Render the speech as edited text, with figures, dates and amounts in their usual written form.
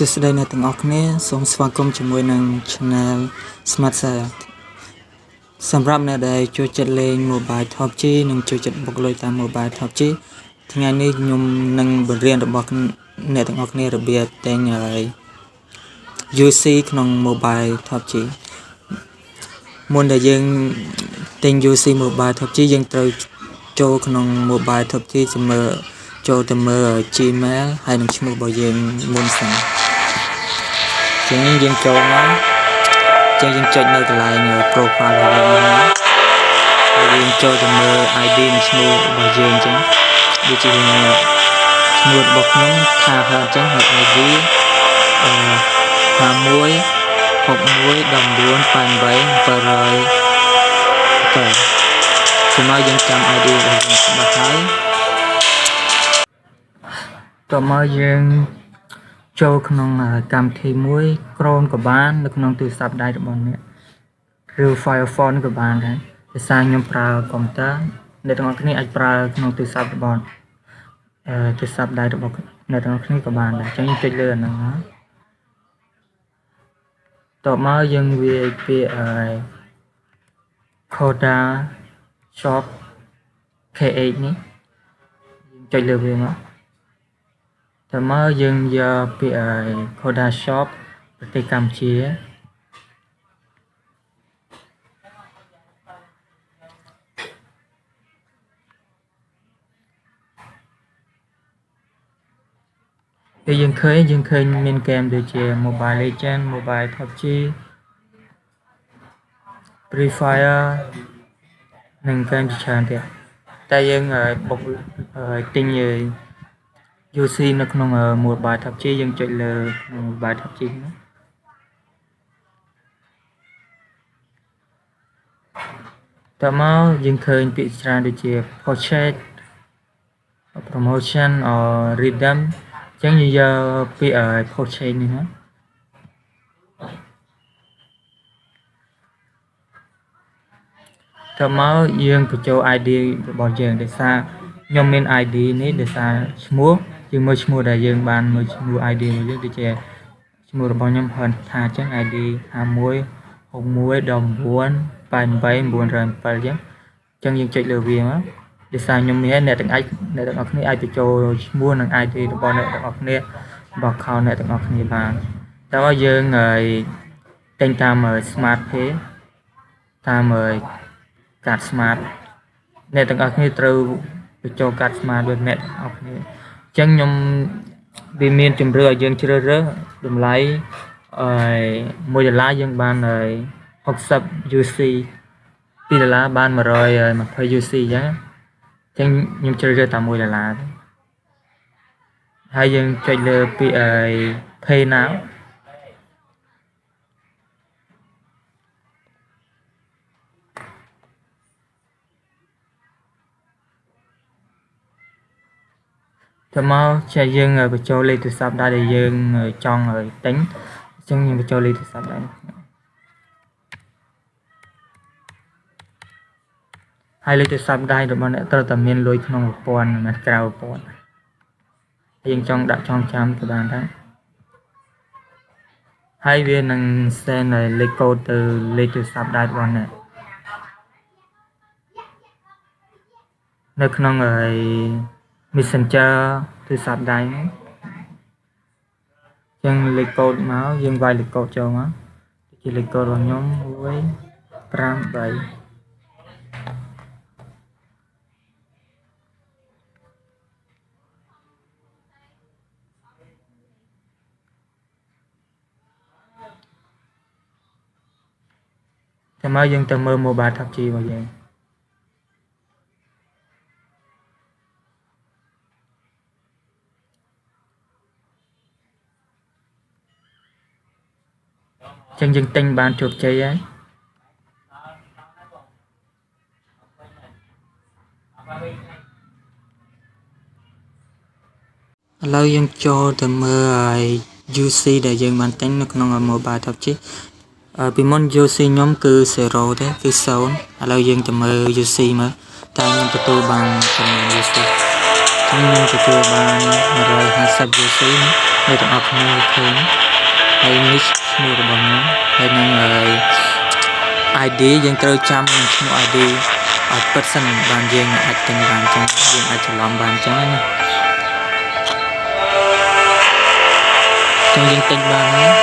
សួស្តីអ្នកទាំងអស់គ្នាសូមស្វាគមន៍ជាមួយនឹង Channel Smart Cell សម្រាប់អ្នកដែលចូលចិត្តលេង Mobile PUBG និងចូលចិត្តបុកលុយតាម Mobile PUBG ថ្ងៃនេះខ្ញុំនឹងបង្រៀនរបស់អ្នកទាំងអស់គ្នារបៀបទិញUC ក្នុង Mobile PUBG មុនដែលយើងទិញ UC Mobile PUBG យើងត្រូវចូលក្នុង Mobile PUBG ចូលទៅមើល Gmail ហើយនឹងឈ្មោះរបស់យើងមុនសិនចឹងយើងចូលមកចឹងយើងចុចនៅកន្លែង profile របស់យើងណាហើយយើងចូលទៅមើល ID និងឈ្មោះរបស់យើងចឹងដូចជាឈ្មោះរបស់ខ្ញុំថាហើយចឹងហើយ ID 51 61 19 88 700ទៅសូមឲ្យយើងចាំ ID របស់យើងច្បាស់ហើយតោះមកយើងចូលក្នុងកម្មវិធីមួយក្រនក៏បាននៅក្នុងទូរស័ព្ទដៃរបស់អ្នកឬ Firefox ក៏បានដែរភាសាខ្ញុំប្រើកុំព្យូទ័រអ្នកទាំងអស់គ្នាអាចប្រើក្នុងទូរស័ព្ទរបស់ទូរស័ព្ទដៃរបស់អ្នកទាំងអស់គ្នាក៏បានដែរអញ្ចឹងយើងចុចលើអាហ្នឹងណាតបមកយើងវាយពាក្យKoda Shop KH នេះយើងចុចលើវាមកតើមកយើងយកពាក្យ Koda Shop ប្រទេសកម្ពុជាពេលយើងឃើញមានហ្គេមដូចជា Mobile Legends Mobile PUBG Free Fire និងហ្គេមជាច្រើនទៀតតែយើងបុកទិញUC នៅក្នុង Mobile PUBG យើងចុចលើ Mobile PUBG ណាតើមកយើងឃើញពាក្យច្រើនដូចជា Purchase Promotion or Redeem អញ្ចឹងយើងយកពាក្យ Purchase នេះណាតើមកយើងបញ្ចូល ID របស់យើងដោយសារខ្ញុំមាន ID នេះដោយសារឈ្មោះយើងមើលឈ្មោះដែលយើងបានមើលឈ្មោះ ID របស់យើងដូចជាឈ្មោះរបស់ខ្ញុំហៅថាអញ្ចឹង ID 51 61 19 88 907អញ្ចឹងយើងចុចលើវាមកដោយសារខ្ញុំនេះអ្នកទាំងអស់គ្នាអាចបញ្ចូលឈ្មោះនិង ID របស់អ្នកទាំងអស់គ្នារបស់ account អ្នកទាំងអស់គ្នាបានតើយើងទិញតាម Smart Pay តាមកាត Smart អ្នកទាំងអស់គ្នាត្រូវបញ្ចូលកាត Smart ដូចអ្នកទាំងអស់គ្នាអញ្ចឹងខ្ញុំវាមានជម្រើសឲ្យយើងជ្រើសរើសតម្លៃ$1យើងបាន60 UC $2បាន120 UC អញ្ចឹងខ្ញុំជ្រើសរើសតែ$1ហើយយើងចុចលើពាក្យPay Nowតើមកចាយើងបញ្ចូលលេខទូរស័ព្ទដែលយើងចង់ទិញអញ្ចឹងយើងបញ្ចូលលេខទូរស័ព្ទដែរហើយលេខទូរស័ព្ទដៃរបស់អ្នកត្រូវតែមានលុយក្នុងប្រព័ន្ធមិនក្រៅប្រព័ន្ធយើងចង់ដាក់ចងចាំក៏បានដែរហើយវានឹង send លេខកូដទៅលេខទូរស័ព្ទដៃរបស់អ្នកនៅក្នុងMessenger ទូរស័ព្ទដៃហ្នឹងអញ្ចឹងលេខកូដមកយើងវាយលេខកូដចូលមកជាលេខកូដរបស់ខ្ញុំ153តែមកយើងទៅមើល Mobile PUBG របស់យើងចឹងយើងទិញបានជោគជ័យហើយឥឡូវយើងចូលទៅមើលUC ដែលយើងបានទិញនៅក្នុង Mobile PUBG ពីមុន UC ខ្ញុំគឺ0ទេគឺ0ឥឡូវយើងទៅមើល UC មើលតែខ្ញុំទទួលបានចំណេញ UC ចឹងខ្ញុំទទួលបាន150 UC នៅទាំងអស់គ្នាឃើញហើយនេះឈ្មោះរបស់ខ្ញុំហើយនឹងID យើងត្រូវចាំនឹងឈ្មោះ ID ឲ្យពិតសិនបានយើងអាចទិញបានចឹងយើងអាចច្រឡំបានចឹងណាចឹងយើងទិញបានហើយ